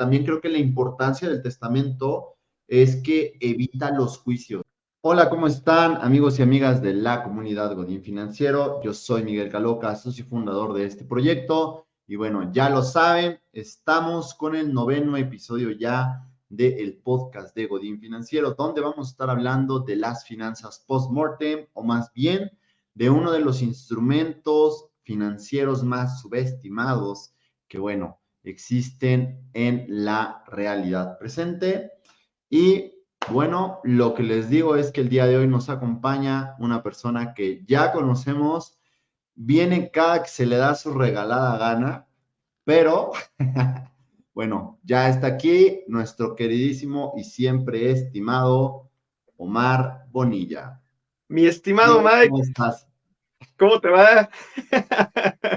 también creo que la importancia del testamento es que evita los juicios. Hola, ¿cómo están amigos y amigas de la comunidad Godín Financiero? Yo soy Miguel Caloca, socio fundador de este proyecto. Y bueno, ya lo saben, estamos con el 9º episodio ya del podcast de Godín Financiero, donde vamos a estar hablando de las finanzas post-mortem, o más bien de uno de los instrumentos financieros más subestimados que, bueno, existen en la realidad presente. Y bueno, lo que les digo es que el día de hoy nos acompaña una persona que ya conocemos, viene cada que se le da su regalada gana, pero bueno, ya está aquí nuestro queridísimo y siempre estimado Omar Bonilla. Mi estimado Amigo, Mike, ¿cómo estás? ¿cómo te va?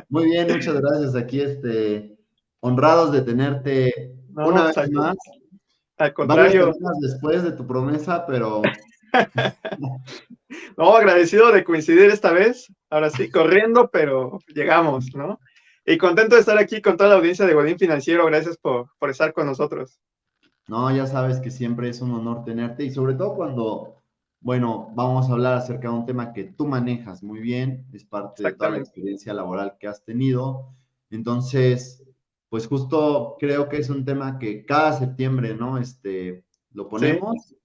Muy bien, muchas gracias. Aquí, honrados de tenerte No, una pues vez más, al varias contrario. semanas después de tu promesa, pero No, agradecido de coincidir esta vez. Ahora sí, corriendo, pero llegamos, ¿no? Y contento de estar aquí con toda la audiencia de Godín Financiero. Gracias por estar con nosotros. no, ya sabes que siempre es un honor tenerte y sobre todo cuando, bueno, vamos a hablar acerca de un tema que tú manejas muy bien, es parte de toda la Exactamente. experiencia laboral que has tenido. Entonces, pues justo creo que es un tema que cada septiembre, ¿no? Lo Sí. ponemos.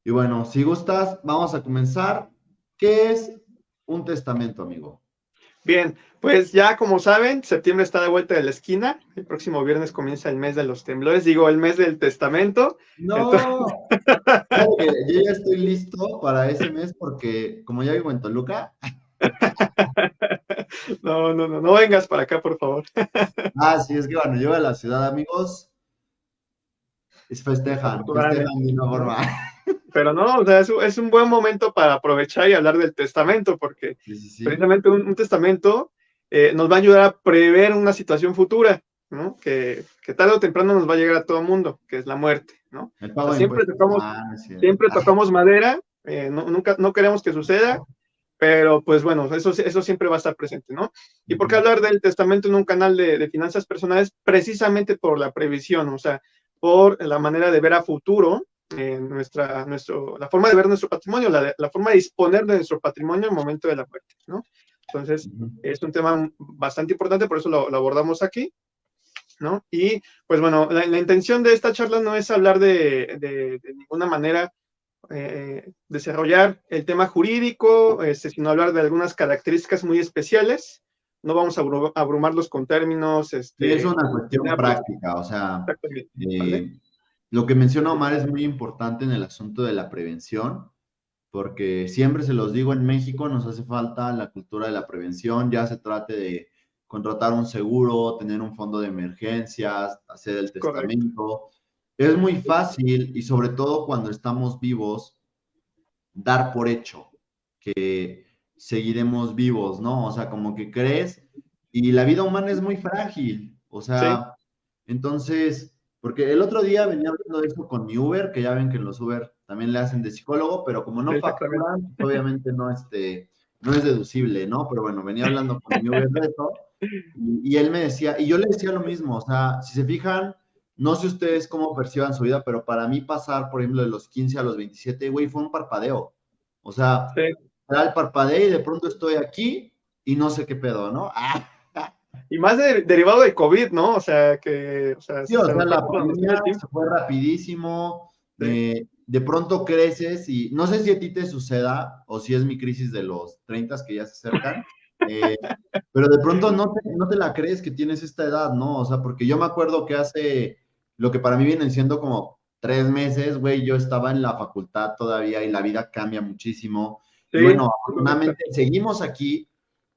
Y bueno, si gustas, vamos a comenzar. ¿Qué es un testamento, amigo? Bien, pues ya como saben, septiembre está de vuelta de la esquina. El próximo viernes comienza el mes de los temblores, digo, el mes del testamento. Entonces, No, fíjate que yo ya estoy listo para ese mes porque como ya vivo en Toluca, no vengas para acá, por favor. sí, es que bueno, yo a la ciudad, amigos, festejan Desafortunadamente, de una ¿no? forma. Pero no, o sea, es un buen momento para aprovechar y hablar del testamento, porque Sí, sí, sí. precisamente un testamento nos va a ayudar a prever una situación futura, ¿no? Que tarde o temprano nos va a llegar a todo mundo, que es la muerte, ¿no? El O sea, pago de impuestos. No es cierto. siempre tocamos madera, nunca, no queremos que suceda, pero pues bueno, eso siempre va a estar presente, ¿no? ¿Y por qué hablar del testamento en un canal de finanzas personales? Precisamente por la previsión, o sea, por la manera de ver a futuro la forma de ver nuestro patrimonio, la forma de disponer de nuestro patrimonio en el momento de la muerte, ¿no? Entonces, es un tema bastante importante, por eso lo abordamos aquí, ¿no? Y pues bueno, la intención de esta charla no es hablar de ninguna manera desarrollar el tema jurídico, sino hablar de algunas características muy especiales. No vamos a abrumarlos con términos, Sí, es una de cuestión manera práctica, o sea, exactamente, ¿vale? eh, lo que menciona Omar es muy importante en el asunto de la prevención, porque siempre se los digo, en México nos hace falta la cultura de la prevención, ya se trate de contratar un seguro, tener un fondo de emergencias, hacer el Correcto. testamento. Es muy fácil y sobre todo cuando estamos vivos, dar por hecho que seguiremos vivos, ¿no? O sea, como que crees y la vida humana es muy frágil, o Sí, sea, entonces, porque el otro día venía hablando de eso con mi Uber, que ya ven que en los Uber también le hacen de psicólogo, pero como no exactamente. facturan, pues obviamente no, no es deducible, ¿no? Pero bueno, venía hablando con mi Uber de eso y él me decía, y yo le decía lo mismo, o sea, si se fijan, no sé ustedes cómo perciban su vida, pero para mí pasar, por ejemplo, de los 15 a los 27, güey, fue un parpadeo. O sea, Sí. era el parpadeo y de pronto estoy aquí y no sé qué pedo, ¿no? Y más derivado de COVID, ¿no? O sea, o sea, Sí, o se sea, nos fue la por donde el pandemia tiempo. se fue rapidísimo, Sí. de pronto creces y no sé si a ti te suceda o si es mi crisis de los 30 que ya se acercan, eh, pero de pronto no te la crees que tienes esta edad, ¿no? O sea, porque yo me acuerdo que hace lo que para mí vienen siendo como 3 meses, güey, yo estaba en la facultad todavía y la vida cambia muchísimo. Y Sí, bueno, correcto. afortunadamente seguimos aquí,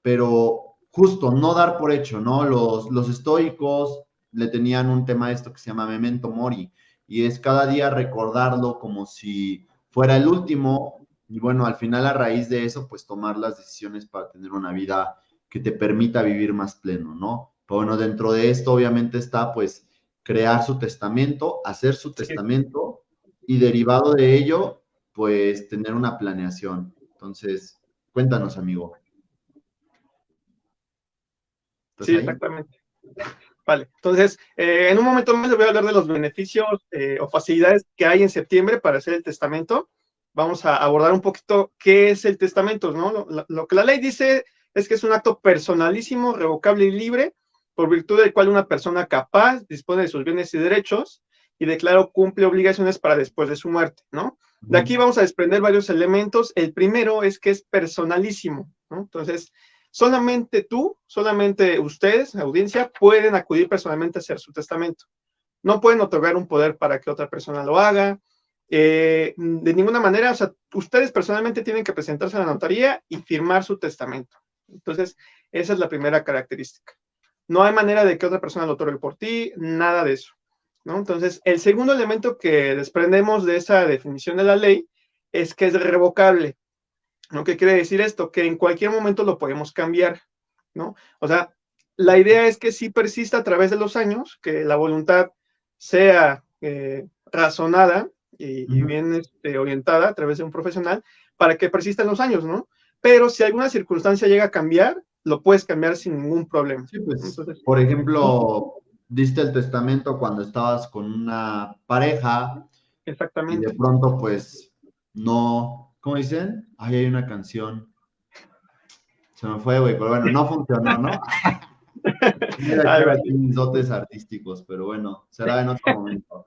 pero justo no dar por hecho, ¿no? Los estoicos le tenían un tema a esto que se llama Memento Mori, y es cada día recordarlo como si fuera el último, y bueno, al final a raíz de eso, pues tomar las decisiones para tener una vida que te permita vivir más pleno, ¿no? Pero bueno, dentro de esto obviamente está pues crear su testamento, hacer su Sí, testamento y derivado de ello, pues tener una planeación. Entonces, cuéntanos, amigo, ¿estás sí, ahí? exactamente. Vale, entonces, en un momento más les voy a hablar de los beneficios o facilidades que hay en septiembre para hacer el testamento. Vamos a abordar un poquito qué es el testamento, ¿no? Lo que la ley dice es que es un acto personalísimo, revocable y libre, por virtud del cual una persona capaz dispone de sus bienes y derechos y declaro cumple obligaciones para después de su muerte, ¿no? De aquí vamos a desprender varios elementos. El primero es que es personalísimo, ¿no? Entonces, solamente tú, solamente ustedes, audiencia, pueden acudir personalmente a hacer su testamento. No pueden otorgar un poder para que otra persona lo haga. De ninguna manera, o sea, ustedes personalmente tienen que presentarse a la notaría y firmar su testamento. Entonces, esa es la primera característica. No hay manera de que otra persona lo otorgue por ti, nada de eso, ¿no? Entonces, el segundo elemento que desprendemos de esa definición de la ley es que es revocable. ¿No? ¿Qué quiere decir esto? Que en cualquier momento lo podemos cambiar, ¿no? O sea, la idea es que sí persista a través de los años, que la voluntad sea razonada y bien orientada a través de un profesional para que persista en los años, ¿no? Pero si alguna circunstancia llega a cambiar, lo puedes cambiar sin ningún problema. Sí, pues, entonces, por ejemplo, diste el testamento cuando estabas con una pareja. Exactamente. Y de pronto, pues, no, ¿cómo dicen? Ahí hay una canción. Se me fue, güey, pero bueno, no funcionó, ¿no? Mira, aquí mis dotes artísticos, pero bueno, será en otro momento.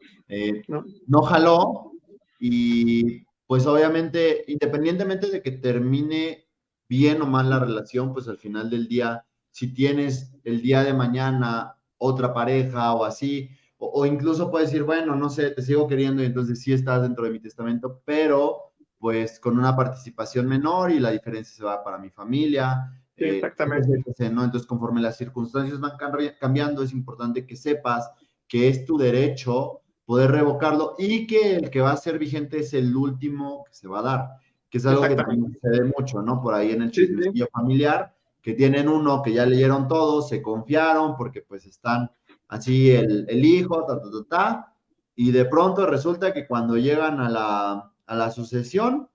No jaló y pues obviamente, independientemente de que termine bien o mal la relación, pues al final del día, si tienes el día de mañana otra pareja o así, o incluso puedes decir, bueno, no sé, te sigo queriendo y entonces sí estás dentro de mi testamento, pero pues con una participación menor y la diferencia se va para mi familia. Sí, exactamente. ¿No? Entonces, conforme las circunstancias van cambiando, es importante que sepas que es tu derecho poder revocarlo y que el que va a ser vigente es el último que se va a dar, que es algo que también sucede mucho, ¿no? Por ahí en el chismecillo familiar, que tienen uno que ya leyeron todo, se confiaron porque pues están así el hijo, y de pronto resulta que cuando llegan a la sucesión,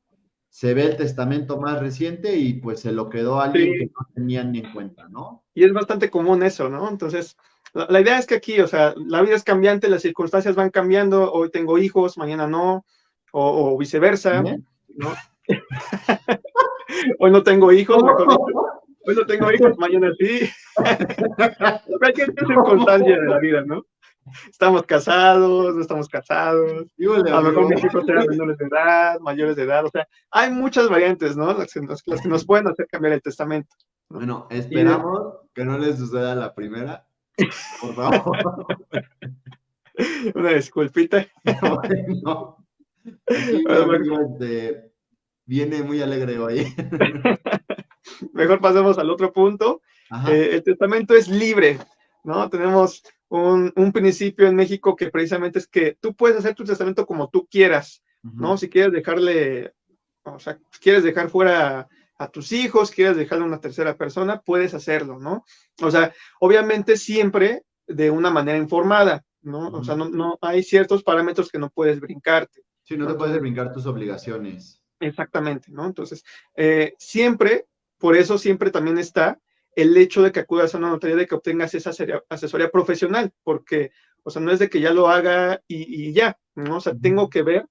se ve el testamento más reciente y pues se lo quedó alguien que no tenían ni en cuenta, ¿no? Y es bastante común eso, ¿no? Entonces, la idea es que aquí, o sea, la vida es cambiante, las circunstancias van cambiando, hoy tengo hijos, mañana no, o viceversa, ¿no? Hoy no tengo hijos, mejor dicho. Hoy no tengo hijos, mañana sí. Cualquier circunstancia de la vida, ¿no? Estamos casados, no estamos casados, a lo mejor mis hijos eran menores de edad, mayores de edad, o sea, hay muchas variantes, ¿no? Las que nos pueden hacer cambiar el testamento, ¿no? Bueno, esperamos que no les suceda la primera, por favor. Una disculpita. Bueno, aquí amigo, viene muy alegre hoy. Mejor pasemos al otro punto. El testamento es libre, ¿no? Tenemos un principio en México que precisamente es que tú puedes hacer tu testamento como tú quieras, ¿no? Si quieres dejarle, o sea, si quieres dejar fuera a tus hijos, quieres dejarle a una tercera persona, puedes hacerlo, ¿no? O sea, obviamente siempre de una manera informada, ¿no? O sea, no hay ciertos parámetros que no puedes brincarte. Sí, no te puedes brincar tus obligaciones. Exactamente, ¿no? Entonces, siempre, por eso siempre también está el hecho de que acudas a una notaría, de que obtengas esa asesoría profesional, porque, o sea, no es de que ya lo haga y ya, ¿no? O sea, tengo que ver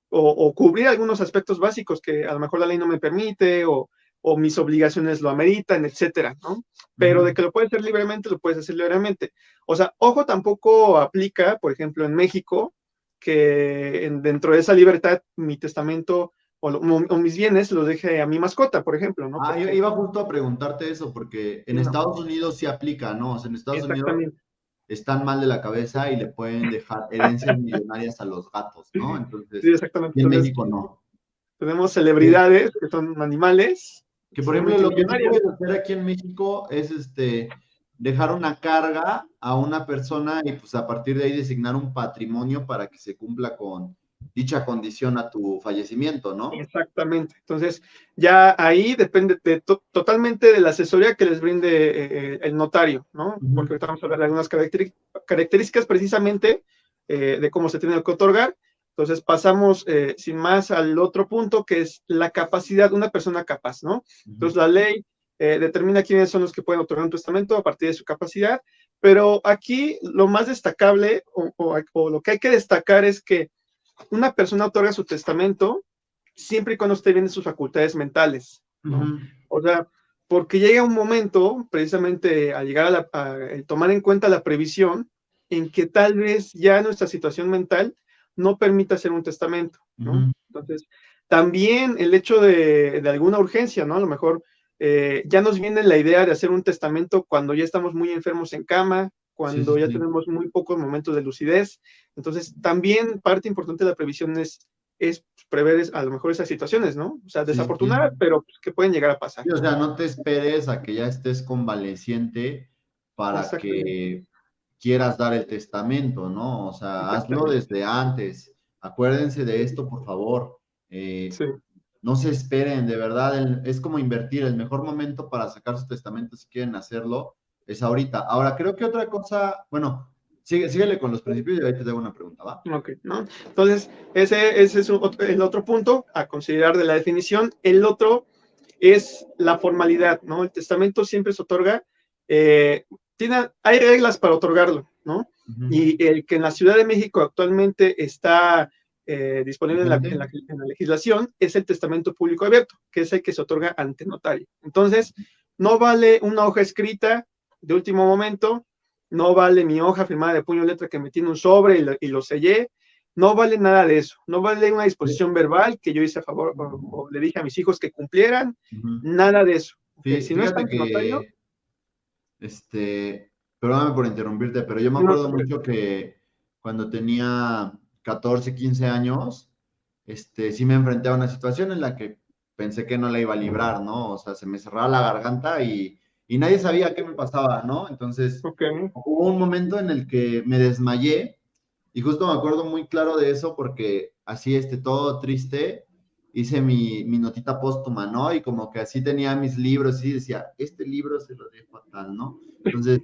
o cubrir algunos aspectos básicos que a lo mejor la ley no me permite o mis obligaciones lo ameritan, etcétera, ¿no? Pero de que lo puedes hacer libremente, lo puedes hacer libremente. O sea, ojo, tampoco aplica, por ejemplo, en México, que dentro de esa libertad mi testamento o mis bienes los deje a mi mascota, por ejemplo, ¿no? Yo iba justo a preguntarte eso, porque en Estados Unidos sí aplica, ¿no? O sea, en Estados Unidos están mal de la cabeza y le pueden dejar herencias millonarias a los gatos, ¿no? Entonces, sí, exactamente. Y en México no. Tenemos celebridades que son animales. Que por ejemplo, lo que tú puedes hacer aquí en México es dejar una carga a una persona y pues a partir de ahí designar un patrimonio para que se cumpla con dicha condición a tu fallecimiento, ¿no? Exactamente. Entonces, ya ahí depende totalmente de la asesoría que les brinde el notario, ¿no? Porque ahorita vamos a hablar de algunas características precisamente de cómo se tiene que otorgar. Entonces, pasamos sin más al otro punto, que es la capacidad de una persona capaz, ¿no? Entonces, la ley determina quiénes son los que pueden otorgar un testamento a partir de su capacidad, Pero aquí lo más destacable o lo que hay que destacar es que una persona otorga su testamento siempre y cuando esté bien de sus facultades mentales, ¿no? O sea, porque llega un momento, precisamente al llegar el tomar en cuenta la previsión, en que tal vez ya nuestra situación mental no permita hacer un testamento, ¿no? Entonces, también el hecho de alguna urgencia, ¿no? A lo mejor ya nos viene la idea de hacer un testamento cuando ya estamos muy enfermos en cama, cuando ya tenemos muy pocos momentos de lucidez. Entonces, también parte importante de la previsión es prever a lo mejor esas situaciones, ¿no? O sea, desafortunadas, pero pues, que pueden llegar a pasar. Sí, o sea, no te esperes a que ya estés convaleciente para que quieras dar el testamento, ¿no? O sea, hazlo desde antes. Acuérdense de esto, por favor. Sí. No se esperen, de verdad, es como invertir. El mejor momento para sacar su testamento, si quieren hacerlo, es ahorita. Ahora, creo que otra cosa, bueno, síguele con los principios y ahí te tengo una pregunta, ¿va? Ok, ¿no? Entonces, ese es el otro punto a considerar de la definición. El otro es la formalidad, ¿no? El testamento siempre se otorga, hay reglas para otorgarlo, ¿no? Y el que en la Ciudad de México actualmente está disponible en la legislación es el testamento público abierto, que es el que se otorga ante notario. Entonces, no vale una hoja escrita de último momento, no vale mi hoja firmada de puño y letra que metí en un sobre y lo sellé, no vale nada de eso, no vale una disposición verbal que yo hice a favor o le dije a mis hijos que cumplieran, nada de eso. Okay, si no está Fíjate ante notario, perdóname por interrumpirte, pero yo me acuerdo mucho que cuando tenía 14, 15 años, sí me enfrenté a una situación en la que pensé que no la iba a librar, ¿no? O sea, se me cerraba la garganta y nadie sabía qué me pasaba, ¿no? Entonces, hubo un momento en el que me desmayé y justo me acuerdo muy claro de eso porque así, todo triste, hice mi notita póstuma, ¿no? Y como que así tenía mis libros y decía, este libro se lo dejo a tal, ¿no? Entonces,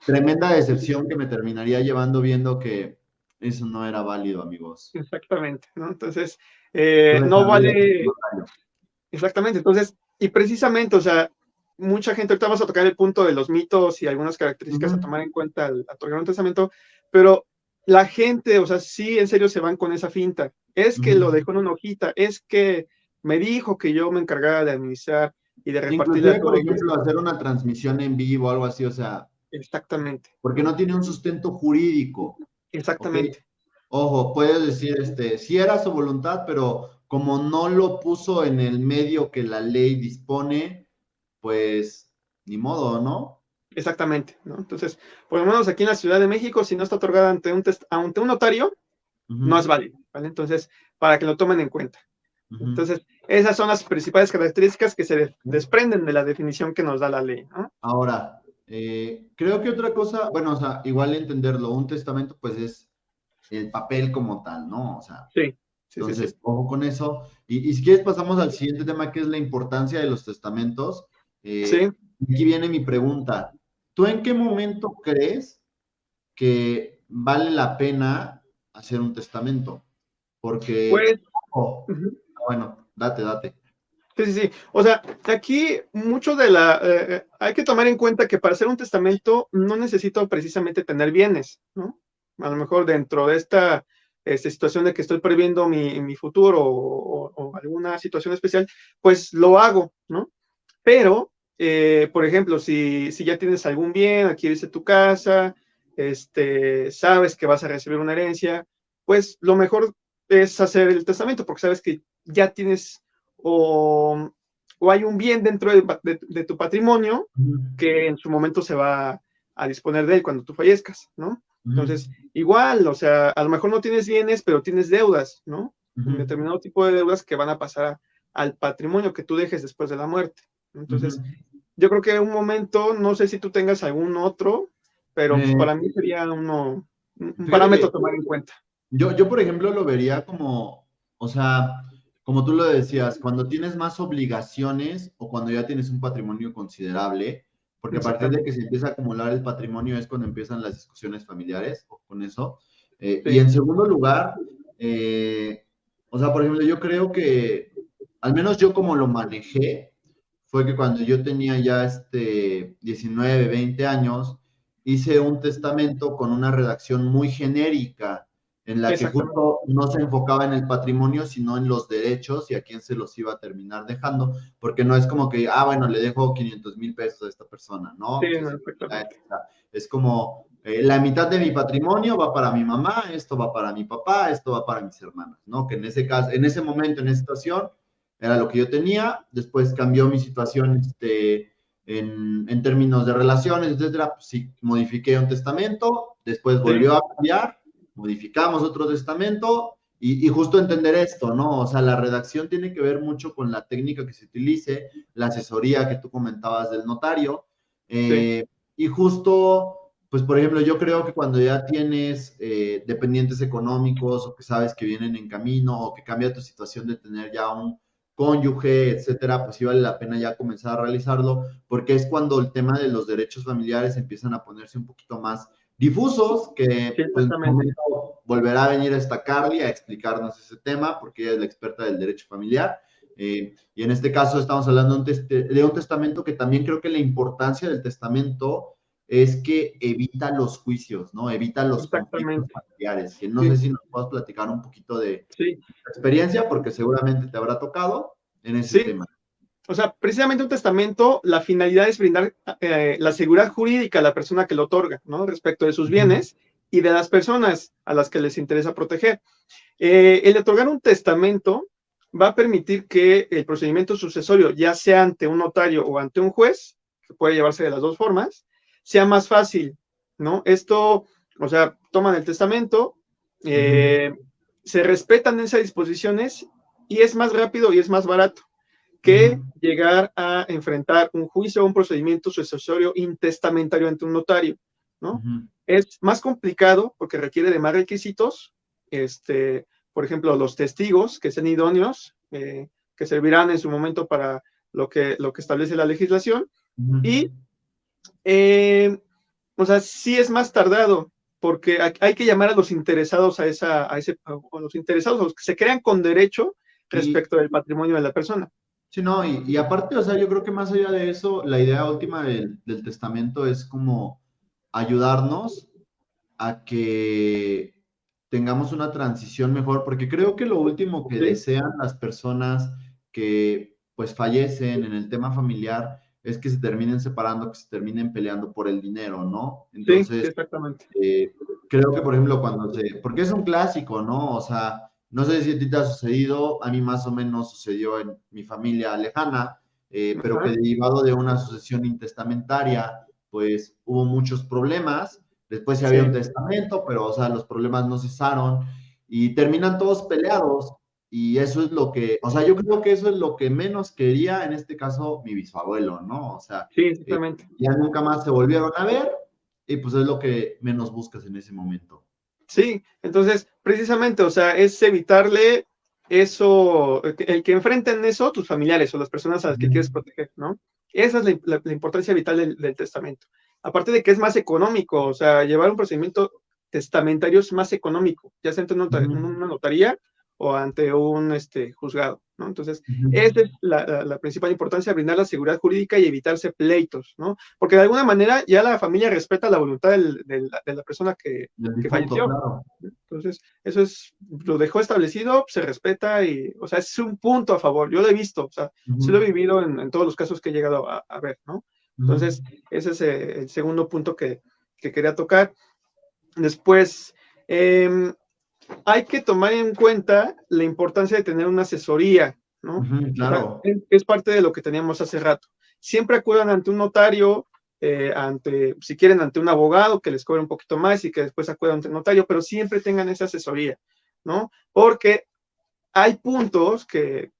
tremenda decepción que me terminaría llevando viendo que eso no era válido, amigos. Exactamente, ¿no? Entonces, no vale, exactamente, entonces, y precisamente, o sea, mucha gente, ahorita vamos a tocar el punto de los mitos y algunas características a tomar en cuenta al otorgar un testamento, pero la gente, o sea, sí, en serio se van con esa finta, es que lo dejó en una hojita, es que me dijo que yo me encargara de administrar y de repartirle a Inclusive, por todos. ejemplo, hacer una transmisión en vivo o algo así, o sea, Exactamente. porque no tiene un sustento jurídico. Exactamente. ¿Ok? Ojo, puedes decir, sí era su voluntad, pero como no lo puso en el medio que la ley dispone, pues ni modo, ¿no? Exactamente, ¿no? Entonces, por lo menos aquí en la Ciudad de México, si no está otorgada ante un notario, no es válido, ¿vale? Entonces, para que lo tomen en cuenta. Entonces, esas son las principales características que se desprenden de la definición que nos da la ley, ¿no? Ahora, creo que otra cosa, bueno, o sea, igual entenderlo, un testamento pues es el papel como tal, ¿no? O sea, sí. Entonces, ojo con eso. Y si quieres pasamos al siguiente tema, que es la importancia de los testamentos. Sí. Aquí viene mi pregunta. ¿Tú en qué momento crees que vale la pena hacer un testamento? Porque, Pues, bueno, date. sí. O sea, aquí mucho hay que tomar en cuenta que para hacer un testamento no necesito precisamente tener bienes, ¿no? A lo mejor dentro de esta situación de que estoy previendo mi futuro o alguna situación especial, pues lo hago, ¿no? Pero, por ejemplo, si ya tienes algún bien, adquiriste tu casa, sabes que vas a recibir una herencia, pues lo mejor es hacer el testamento, porque sabes que ya tienes o hay un bien dentro de tu patrimonio que en su momento se va a disponer de él cuando tú fallezcas, ¿no? Entonces, igual, o sea, a lo mejor no tienes bienes, pero tienes deudas, ¿no? Un determinado tipo de deudas que van a pasar al patrimonio que tú dejes después de la muerte. Entonces, yo creo que un momento, no sé si tú tengas algún otro, pero pues para mí sería un parámetro a tomar en cuenta. Yo, por ejemplo, lo vería como, o sea, como tú lo decías, cuando tienes más obligaciones o cuando ya tienes un patrimonio considerable, porque a partir de que se empieza a acumular el patrimonio es cuando empiezan las discusiones familiares o con eso. Y en segundo lugar, o sea, por ejemplo, yo creo que, al menos yo como lo manejé, fue que cuando yo tenía ya 19, 20 años, hice un testamento con una redacción muy genérica, en la que Exactamente. justo no se enfocaba en el patrimonio, sino en los derechos y a quién se los iba a terminar dejando, porque no es como que, bueno, le dejo 500,000 pesos a esta persona, ¿no? Sí, Que no, se, exactamente. es como, la mitad de mi patrimonio va para mi mamá, esto va para mi papá, esto va para mis hermanas, ¿no? Que en ese caso, en ese momento, en esa situación, era lo que yo tenía. Después cambió mi situación, en términos de relaciones, etcétera. Pues sí, modifiqué un testamento, después Sí, volvió a cambiar, modificamos otro testamento, y justo entender esto, ¿no? O sea, la redacción tiene que ver mucho con la técnica que se utilice, la asesoría que tú comentabas del notario, sí, y justo, pues por ejemplo, yo creo que cuando ya tienes dependientes económicos o que sabes que vienen en camino o que cambia tu situación de tener ya un cónyuge, etcétera, pues sí vale la pena ya comenzar a realizarlo, porque es cuando el tema de los derechos familiares empiezan a ponerse un poquito más difusos, sí, que pues en su exactamente. momento volverá a venir esta Carly a explicarnos ese tema, porque ella es la experta del derecho familiar. Y en este caso estamos hablando de un testamento que también creo que la importancia del testamento es que evita los juicios, ¿no? Evita los conflictos Exactamente. familiares, que no sé Sí, si nos puedes platicar un poquito de sí, experiencia, porque seguramente te habrá tocado en ese sí. tema. O sea, precisamente un testamento, la finalidad es brindar la seguridad jurídica a la persona que lo otorga, ¿no? Respecto de sus bienes y de las personas a las que les interesa proteger. El otorgar un testamento va a permitir que el procedimiento sucesorio, ya sea ante un notario o ante un juez, que puede llevarse de las dos formas, sea más fácil, ¿no? Esto, o sea, toman el testamento, Ujú, eh, se respetan esas disposiciones y es más rápido y es más barato que ujú, llegar a enfrentar un juicio o un procedimiento sucesorio intestamentario ante un notario, ¿no? ujú, Es más complicado porque requiere de más requisitos, por ejemplo, los testigos que sean idóneos, que servirán en su momento para lo que establece la legislación, ujú. y, o sea, sí es más tardado, porque hay que llamar a los interesados a los interesados, a los que se crean con derecho Y, respecto del patrimonio de la persona. sí, no, y aparte, o sea, yo creo que más allá de eso, la idea última del testamento es como ayudarnos a que tengamos una transición mejor, porque creo que lo último que Sí, desean las personas que pues fallecen en el tema familiar es que se terminen separando, que se terminen peleando por el dinero, ¿no? sí, sí, Entonces, exactamente. creo que, por ejemplo, porque es un clásico, ¿no? O sea, no sé si a ti te ha sucedido, a mí más o menos sucedió en mi familia lejana, pero que Ajá, derivado de una sucesión intestamentaria, pues hubo muchos problemas. Después sí había un sí, testamento, pero, o sea, los problemas no cesaron y terminan todos peleados. Y eso es lo que, o sea, yo creo que eso es lo que menos quería, en este caso, mi bisabuelo, ¿no? O sea, sí, eh, exactamente. ya nunca más se volvieron a ver, y pues es lo que menos buscas en ese momento. Sí, entonces, precisamente, o sea, es evitarle eso, el que enfrenten eso tus familiares o las personas a las que Ujú, quieres proteger, ¿no? Esa es la importancia vital del testamento. Aparte de que es más económico, o sea, llevar un procedimiento testamentario es más económico, ya sea ante ujú, una notaría o ante un juzgado, ¿no? Entonces, ujú. esa es la principal importancia, brindar la seguridad jurídica y evitarse pleitos, ¿no? Porque de alguna manera ya la familia respeta la voluntad de la persona Del que difunto, falleció. claro. Entonces, eso es, lo dejó establecido, se respeta y, o sea, es un punto a favor. Yo lo he visto, o sea, sí lo he Ujú, vivido en todos los casos que he llegado a ver, ¿no? ujú. Entonces, ese es el segundo punto que quería tocar. Después, eh, hay que tomar en cuenta la importancia de tener una asesoría, ¿no? Ujú, O sea, claro. es parte de lo que teníamos hace rato. Siempre acudan ante un notario, si quieren, ante un abogado que les cobre un poquito más y que después acudan ante un notario, pero siempre tengan esa asesoría, ¿no? Porque hay puntos que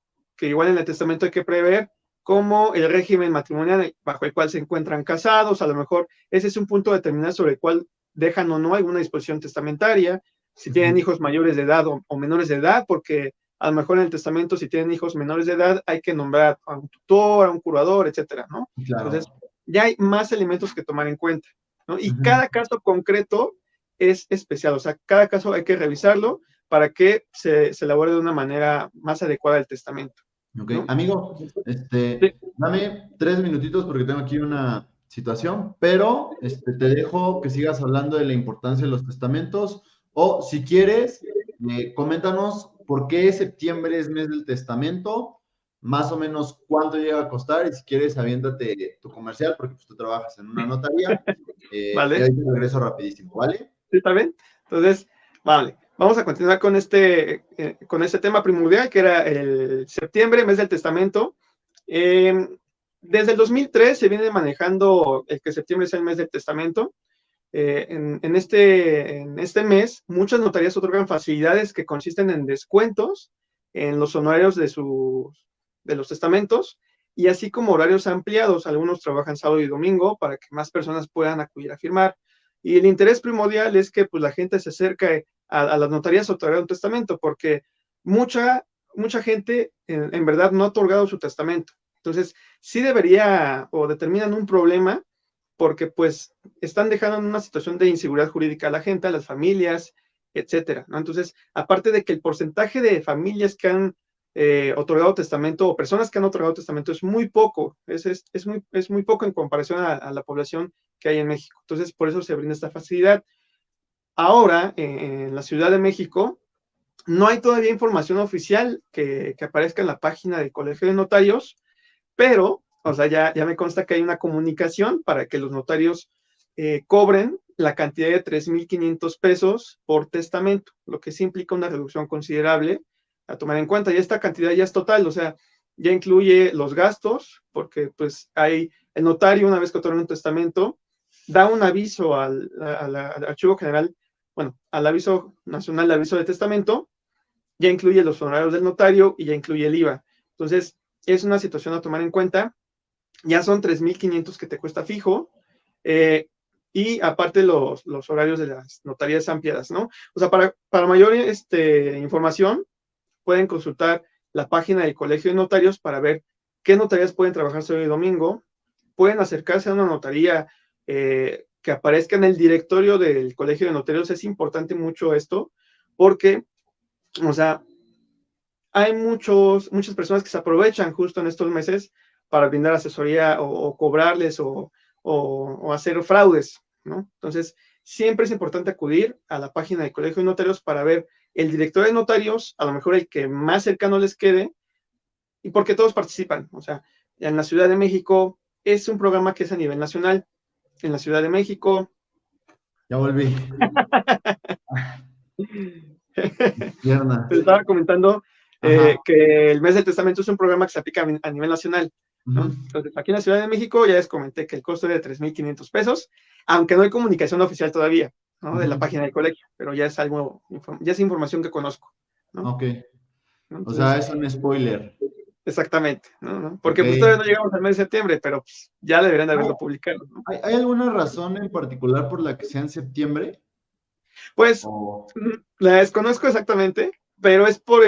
igual en el testamento hay que prever, como el régimen matrimonial bajo el cual se encuentran casados, a lo mejor ese es un punto determinado sobre el cual dejan o no alguna disposición testamentaria, si tienen Ujú, hijos mayores de edad o menores de edad, porque a lo mejor en el testamento, si tienen hijos menores de edad, hay que nombrar a un tutor, a un curador, etcétera, ¿no? Entonces, claro. ya hay más elementos que tomar en cuenta, ¿no? Y Ujú, cada caso concreto es especial, o sea, cada caso hay que revisarlo para que se elabore de una manera más adecuada el testamento, ok. ¿no? Amigo, Sí, dame 3 minutitos porque tengo aquí una situación, pero te dejo que sigas hablando de la importancia de los testamentos, o si quieres, coméntanos por qué septiembre es mes del testamento, más o menos cuánto llega a costar, y si quieres, aviéntate tu comercial, porque pues, tú trabajas en una notaría, y ¿vale? ahí te regreso rapidísimo, ¿vale? ¿Sí está bien? Entonces, vale, vamos a continuar con este tema primordial, que era el septiembre, mes del testamento. Desde el 2003 se viene manejando el que septiembre es el mes del testamento. En este mes, muchas notarías otorgan facilidades que consisten en descuentos en los honorarios de los testamentos, y así como horarios ampliados. Algunos trabajan sábado y domingo para que más personas puedan acudir a firmar. Y el interés primordial es que pues, la gente se acerque a las notarías a otorgar un testamento, porque mucha gente en verdad no ha otorgado su testamento. Entonces, sí debería o determinan un problema, porque pues están dejando en una situación de inseguridad jurídica a la gente, a las familias, etcétera, ¿no? Entonces, aparte de que el porcentaje de familias que han otorgado testamento, o personas que han otorgado testamento, es muy poco, es muy poco en comparación a la población que hay en México. Entonces, por eso se brinda esta facilidad. Ahora, en la Ciudad de México, no hay todavía información oficial que aparezca en la página del Colegio de Notarios, pero, o sea, ya me consta que hay una comunicación para que los notarios cobren la cantidad de 3,500 pesos por testamento, lo que sí implica una reducción considerable a tomar en cuenta. Y esta cantidad ya es total, o sea, ya incluye los gastos, porque pues hay el notario, una vez que otorga un testamento, da un aviso al Archivo General, bueno, al Aviso Nacional de Aviso de Testamento, ya incluye los honorarios del notario y ya incluye el IVA. Entonces, es una situación a tomar en cuenta. Ya son 3,500 que te cuesta fijo, y aparte los horarios de las notarías ampliadas, ¿no? O sea, para mayor información, pueden consultar la página del Colegio de Notarios para ver qué notarías pueden trabajar sábado y domingo. Pueden acercarse a una notaría que aparezca en el directorio del Colegio de Notarios. Es importante mucho esto, porque, o sea, hay muchas personas que se aprovechan justo en estos meses para brindar asesoría o cobrarles o hacer fraudes, ¿no? Entonces, siempre es importante acudir a la página del Colegio de Notarios para ver el director de notarios, a lo mejor el que más cercano les quede, y porque todos participan. O sea, en la Ciudad de México es un programa que es a nivel nacional. En la Ciudad de México. Ya volví. Pierna. Te estaba comentando Ajá. que el mes del testamento es un programa que se aplica a nivel nacional, ¿no? Ujú. Entonces, aquí en la Ciudad de México ya les comenté que el costo es de 3,500 pesos, aunque no hay comunicación oficial todavía, ¿no? De la Ujú. página del colegio, pero ya es algo, ya es información que conozco, ¿no? Ok. O sea, Entonces, es un spoiler. exactamente, ¿no? Ok. Porque pues todavía no llegamos al mes de septiembre, pero pues, ya deberían de ¿Hay, haberlo publicado, ¿no? hay alguna razón en particular por la que sea en septiembre? Pues ¿O la desconozco exactamente, pero es por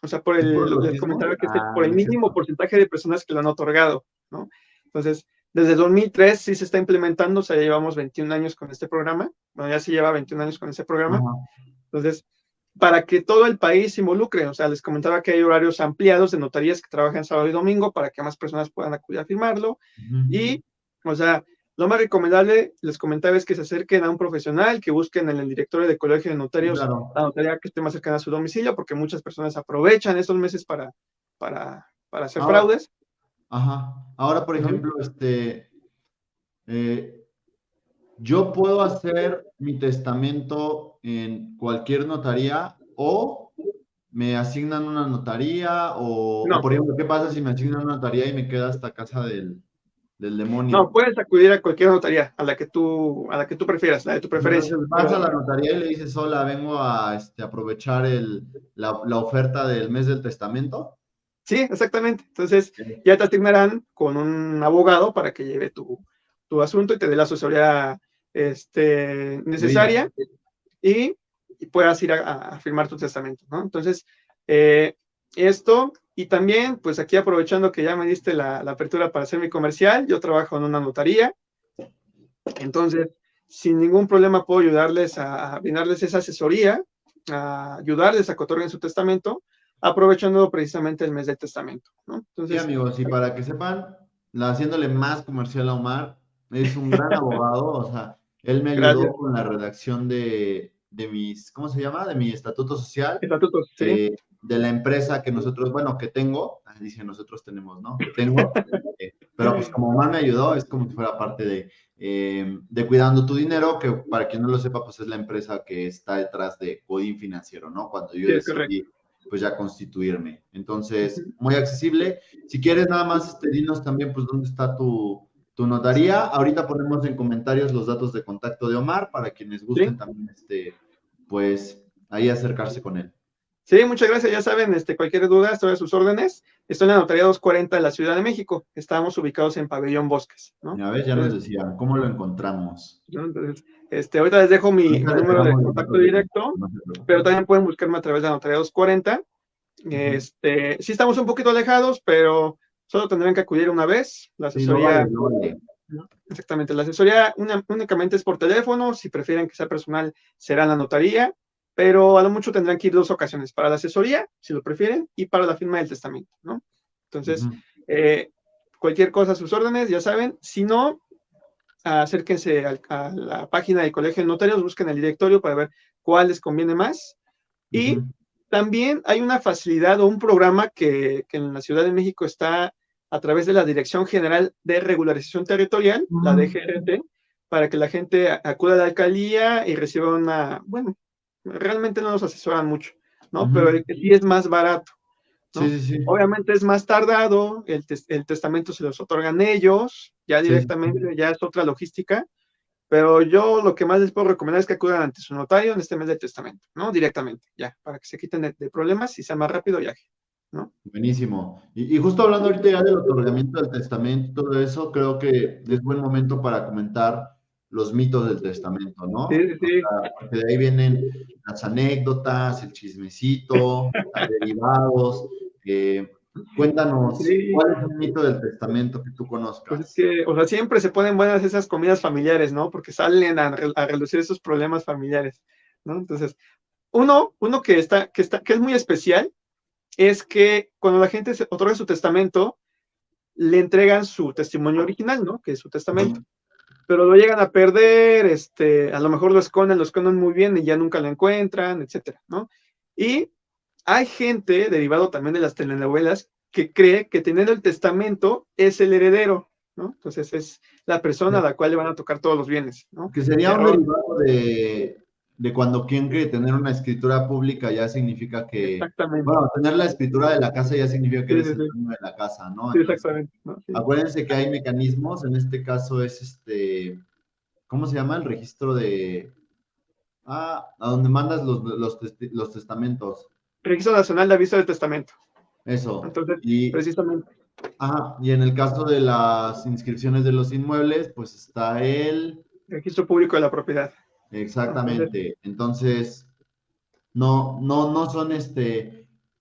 o sea, es por los les sismos? comentaba que es Ah, por el no es mínimo cierto. porcentaje de personas que lo han otorgado, ¿no? Entonces, desde 2003 sí se está implementando, o sea, ya llevamos 21 años con este programa, bueno, ya se lleva 21 años con este programa. Ajá. Entonces, para que todo el país se involucre, o sea, les comentaba que hay horarios ampliados de notarías que trabajan sábado y domingo para que más personas puedan acudir a firmarlo. Ujú. Y, o sea, lo más recomendable, les comentaba, es que se acerquen a un profesional, que busquen en el directorio del Colegio de Sí, Notarios claro. la notaría que esté más cercana a su domicilio, porque muchas personas aprovechan estos meses para hacer Ahora, fraudes, ajá. Ahora, por ¿no? ejemplo, eh, yo puedo hacer mi testamento en cualquier notaría, o me asignan una notaría, o No, por ejemplo, ¿qué pasa si me asignan una notaría y me queda hasta casa del no, demonio? puedes acudir a cualquier notaría, a la que tú prefieras, la de tu Entonces preferencia, vas pero a la notaría y le dices, hola, vengo a aprovechar la oferta del mes del testamento. sí, exactamente. Entonces, Ok. ya te asignarán con un abogado para que lleve tu asunto y te dé la asesoría De vida. necesaria, y, y puedas ir a firmar tu testamento, ¿no? Entonces, esto, y también, pues aquí aprovechando que ya me diste la apertura para hacer mi comercial, yo trabajo en una notaría, entonces, sin ningún problema puedo ayudarles a brindarles esa asesoría, a ayudarles a que otorguen su testamento, aprovechando precisamente el mes del testamento, ¿no? Sí, Entonces, amigos, y para que sepan, haciéndole más comercial a Omar, es un gran abogado, o sea, él me ayudó Gracias. con la redacción de mis, ¿cómo se llama? De mi estatuto social, Estatutos, sí. de la empresa que nosotros, bueno, que tengo, dice nosotros tenemos, ¿no? Que tengo, pero pues como Omar me ayudó, es como si fuera parte de Cuidando tu Dinero, que para quien no lo sepa, pues es la empresa que está detrás de Godín Financiero, ¿no? Cuando yo Sí, es correcto. decidí, pues ya constituirme. Entonces, Ujú. muy accesible. Si quieres nada más, dinos también, pues, dónde está tu notaría. Ahorita ponemos en comentarios los datos de contacto de Omar para quienes Sí. gusten también, pues, ahí acercarse con él. Sí, muchas gracias. Ya saben, cualquier duda, estoy a sus órdenes. Estoy en la Notaría 240 de la Ciudad de México. Estamos ubicados en Pabellón Bosques, ¿no? Ya ves, ya nos Entonces, decían, ¿cómo lo encontramos? ¿no? Entonces, ahorita les dejo Ahorita mi les número de dejamos los contacto datos de contacto, directo, no se pero preocupen. también pueden buscarme a través de la Notaría 240. Ujú. Sí estamos un poquito alejados, pero solo tendrán que acudir una vez. La Sí, lo vale, asesoría, lo vale. ¿no? Exactamente, la asesoría únicamente es por teléfono. Si prefieren que sea personal, será en la notaría, pero a lo mucho tendrán que ir 2 ocasiones, para la asesoría, si lo prefieren, y para la firma del testamento, ¿no? Entonces, Ujú. cualquier cosa a sus órdenes, ya saben. Si no, acérquense a la página del Colegio de Notarios, busquen el directorio para ver cuál les conviene más. Y Ujú. también hay una facilidad o un programa que en la Ciudad de México está a través de la Dirección General de Regularización Territorial, la Ujú. DGRT, para que la gente acuda a la alcaldía y reciba bueno, realmente no nos asesoran mucho, ¿no? Pero Ujú. sí es más barato, Sí, ¿no? sí, sí. Obviamente es más tardado, el testamento se los otorgan ellos, ya Sí, sí, directamente, ya es otra logística, pero yo lo que más les puedo recomendar es que acudan ante su notario en este mes del testamento, ¿no? Directamente, ya, para que se quiten de problemas y sea más rápido viaje, ¿no? buenísimo. Y justo hablando ahorita ya del otorgamiento del testamento y todo eso, creo que es buen momento para comentar los mitos del testamento, Sí, ¿no? sí, O sí. sea, porque de ahí vienen las anécdotas, el chismecito, los derivados. Cuéntanos, Sí, ¿cuál es el mito del testamento que tú pues es conozcas? que, o sea, siempre se ponen buenas esas comidas familiares, ¿no? Porque salen a reducir esos problemas familiares, ¿no? Entonces, uno que es muy especial es que cuando la gente se otorga su testamento, le entregan su testimonio original, ¿no? Que es su testamento. Ujú. Pero lo llegan a perder, a lo mejor lo esconden muy bien y ya nunca lo encuentran, etcétera, ¿no? Y hay gente, derivado también de las telenovelas, que cree que teniendo el testamento es el heredero, ¿no? Entonces es la persona a la cual le van a tocar todos los bienes, ¿no? Que sería un Error, derivado de cuando quien cree tener una escritura pública ya significa que, exactamente. bueno, tener la escritura de la casa ya significa que Sí, eres sí, el sí, dueño de la casa, ¿no? sí, Entonces, exactamente, ¿no? Sí. acuérdense que hay mecanismos, en este caso es ¿cómo se llama? El registro a donde mandas los testamentos, Registro Nacional de Aviso del Testamento. eso. Entonces, Y, precisamente, ajá, y en el caso de las inscripciones de los inmuebles, pues está él, Registro Público de la Propiedad, ¿no? Entonces, exactamente. Entonces, no son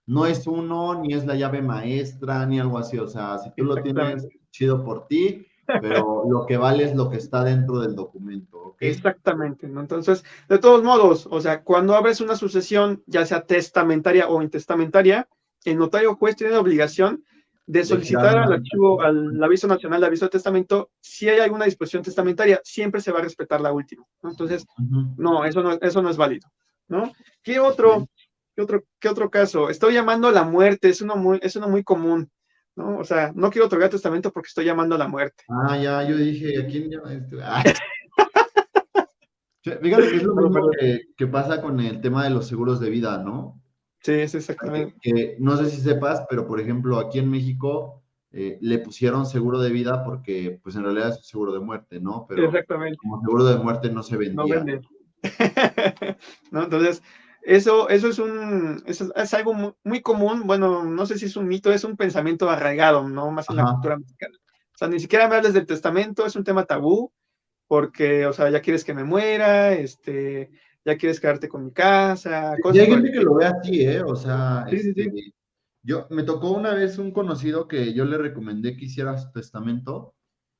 no es uno, ni es la llave maestra, ni algo así. O sea, si tú lo tienes, exactamente. chido por ti, pero lo que vale es lo que está dentro del documento, ¿ok? Exactamente, ¿no? Entonces, de todos modos, o sea, cuando abres una sucesión, ya sea testamentaria o intestamentaria, el notario juez tiene la obligación de De girar solicitar una al vista. archivo, al aviso nacional de aviso de testamento, si hay alguna disposición testamentaria, siempre se va a respetar la última, ¿no? Entonces, Ujú. no, eso no es válido, ¿no? ¿Qué otro, qué otro caso? Estoy llamando a la muerte, es uno muy común, ¿no? O sea, no quiero otorgar testamento porque estoy llamando a la muerte. Ya, yo dije, ¿a quién llama este? Fíjate que es lo No, mismo perdón. que pasa con el tema de los seguros de vida, ¿no? Sí, es Que, exactamente. que no sé si sepas, pero por ejemplo, aquí en México le pusieron seguro de vida porque, pues en realidad es un seguro de muerte, ¿no? Pero Exactamente. como seguro de muerte no se No vendía. vender. ¿No? Entonces, eso es algo muy común. Bueno, no sé si es un mito, es un pensamiento arraigado, ¿no? Más en la Ajá. cultura mexicana. O sea, ni siquiera me hables del testamento, es un tema tabú, porque, o sea, ya quieres que me muera, ya quieres quedarte con mi casa, Y cosas hay por el gente que lo estilo. ve así, ¿eh? O sea, Sí, sí, sí. me tocó una vez un conocido que yo le recomendé que hiciera su testamento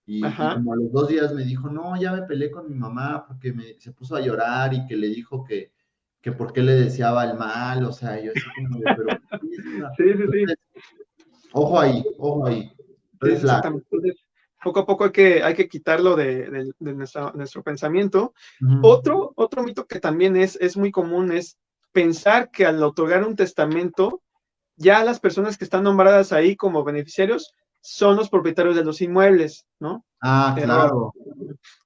y Ajá. como a los 2 días me dijo, no, ya me peleé con mi mamá porque se puso a llorar y que le dijo que por qué le deseaba el mal, o sea, yo así como de, pero, ¿por qué? O sea, Sí, sí, sí. entonces, ojo ahí, ojo ahí. Sí, Red flag. exactamente. Entonces, poco a poco hay que quitarlo de nuestro pensamiento. Ujú. Otro mito que también es muy común es pensar que al otorgar un testamento, ya las personas que están nombradas ahí como beneficiarios son los propietarios de los inmuebles, ¿no? Ah, Error. claro.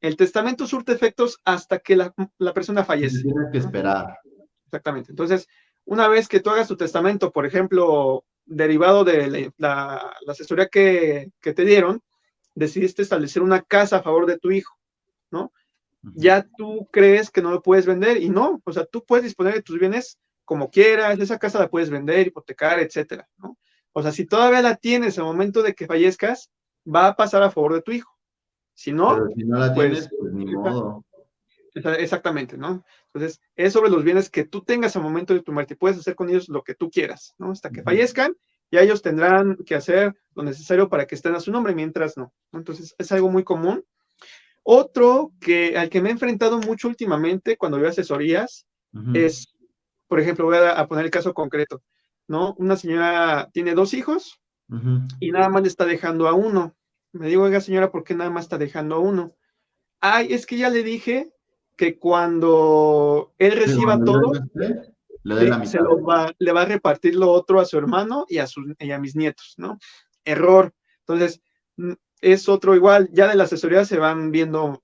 El testamento surte efectos hasta que la persona Te fallece, tienes que ¿no? esperar. Exactamente. Entonces, una vez que tú hagas tu testamento, por ejemplo, derivado de la asesoría que te dieron, decidiste establecer una casa a favor de tu hijo, ¿no? Ujú. Ya tú crees que no lo puedes vender y no, o sea, tú puedes disponer de tus bienes como quieras, esa casa la puedes vender, hipotecar, etcétera, ¿no? O sea, si todavía la tienes al momento de que fallezcas, va a pasar a favor de tu hijo. Si no, Pero si no la tienes, pues pues ni modo. exactamente, ¿no? Entonces, es sobre los bienes que tú tengas al momento de tu muerte y puedes hacer con ellos lo que tú quieras, ¿no? Hasta que Ujú. fallezcan, ya ellos tendrán que hacer lo necesario para que estén a su nombre, mientras no. Entonces, es algo muy común. Otro al que me he enfrentado mucho últimamente cuando veo asesorías Ujú. es, por ejemplo, voy a poner el caso concreto, ¿no? Una señora tiene dos hijos Ujú. y nada más le está dejando a uno. Me digo, oiga, señora, ¿por qué nada más está dejando a uno? Ay, es que ya le dije que cuando él Sí, reciba cuando yo no todo, esté, le doy la sí, mitad. le va a repartir lo otro a su hermano y a mis nietos, ¿no? Error. Entonces, es otro igual, ya de la asesoría se van viendo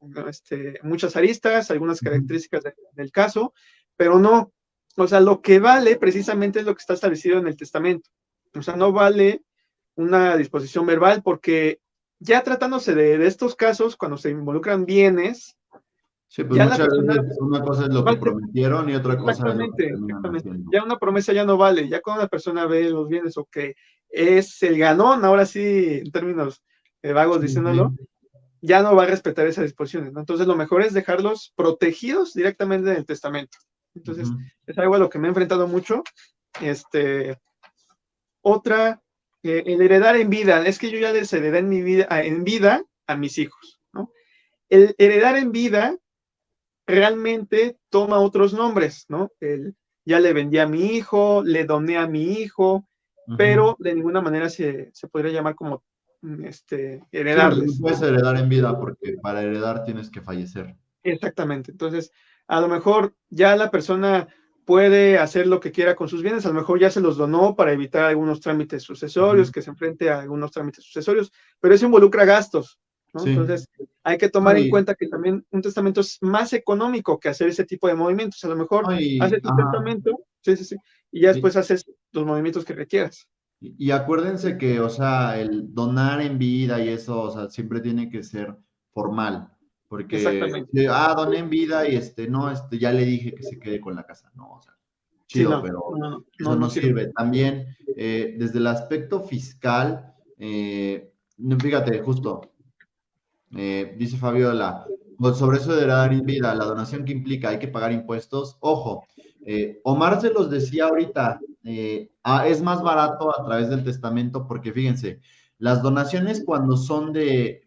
muchas aristas, algunas Ujú. características del caso, pero no, o sea, lo que vale precisamente es lo que está establecido en el testamento. O sea, no vale una disposición verbal porque ya tratándose de estos casos, cuando se involucran bienes, Sí, pues ya la muchas persona veces una cosa es lo va que a ser prometieron y otra cosa es lo que exactamente, terminan exactamente. haciendo. Ya una promesa ya no vale. Ya cuando la persona ve los bienes o que es el ganón, ahora sí, en términos vagos Sí, diciéndolo, sí. ya no va a respetar esas disposiciones, ¿no? Entonces, lo mejor es dejarlos protegidos directamente en el testamento. Entonces, Ujú. es algo a lo que me he enfrentado mucho. Este, otra, el heredar en vida. Es que yo ya les heredé en vida a mis hijos, ¿no? El heredar en vida realmente toma otros nombres, ¿no? Ya le vendí a mi hijo, le doné a mi hijo, Ujú. pero de ninguna manera se podría llamar como Sí, porque no heredarles, puedes ¿no? heredar en vida porque para heredar tienes que fallecer. Exactamente. Entonces, a lo mejor ya la persona puede hacer lo que quiera con sus bienes, a lo mejor ya se los donó para evitar algunos trámites sucesorios, Ujú. que se enfrente a algunos trámites sucesorios, pero eso involucra gastos, ¿no? Sí. Entonces, hay que No, tomar en cuenta que también un testamento es más económico que hacer ese tipo de movimientos. A lo mejor haces tu ajá. testamento, sí, sí, sí, y ya Y, después haces los movimientos que requieras. y acuérdense que, o sea, el donar en vida y eso, o sea, siempre tiene que ser formal, porque, Exactamente. doné en vida y no, ya le dije que se quede con la casa, no, o sea, Sí, chido, no, pero no, no, eso no, no no sirve. sirve. También, desde el aspecto fiscal, no, fíjate, justo, dice Fabiola, pues sobre eso de dar en vida, la donación que implica, hay que pagar impuestos. Ojo, Omar se los decía ahorita, es más barato a través del testamento porque fíjense, las donaciones cuando son de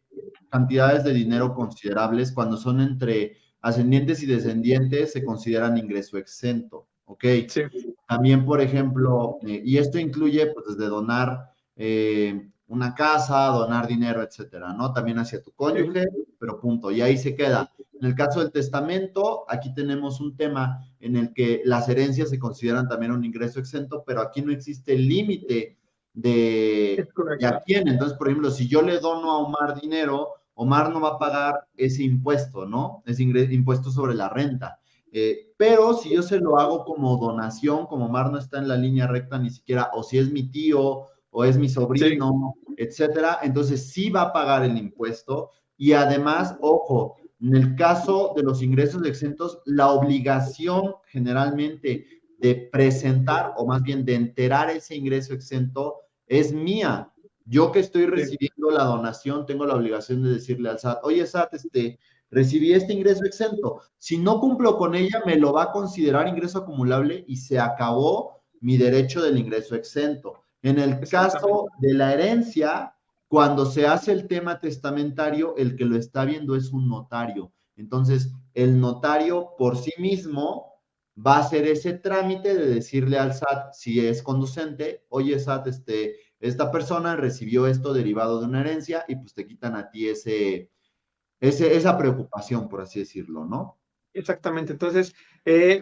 cantidades de dinero considerables, cuando son entre ascendientes y descendientes, se consideran ingreso exento, ¿ok? Sí, También, por ejemplo, y esto incluye pues desde donar una casa, donar dinero, etcétera, ¿no? También hacia tu sí, cónyuge, pero punto, y ahí se queda. En el caso del testamento, aquí tenemos un tema en el que las herencias se consideran también un ingreso exento, pero aquí no existe límite es de a correcto. quién. Entonces, por ejemplo, si yo le dono a Omar dinero, Omar no va a pagar ese impuesto, ¿no? Ese impuesto sobre la renta. Pero si yo se lo hago como donación, como Omar no está en la línea recta ni siquiera, o si es mi tío o es mi Sí, sobrino, etcétera, entonces sí va a pagar el impuesto. Y además, ojo, en el caso de los ingresos exentos, la obligación generalmente de presentar o más bien de enterar ese ingreso exento es mía. Yo que estoy sí, recibiendo la donación, tengo la obligación de decirle al SAT, oye SAT, recibí este ingreso exento. Si no cumplo con ella, me lo va a considerar ingreso acumulable y se acabó mi derecho del ingreso exento. En el exactamente. caso de la herencia, cuando se hace el tema testamentario, el que lo está viendo es un notario. Entonces, el notario por sí mismo va a hacer ese trámite de decirle al SAT, si es conducente, oye SAT, esta persona recibió esto derivado de una herencia y pues te quitan a ti esa preocupación, por así decirlo, ¿no? Exactamente. Entonces,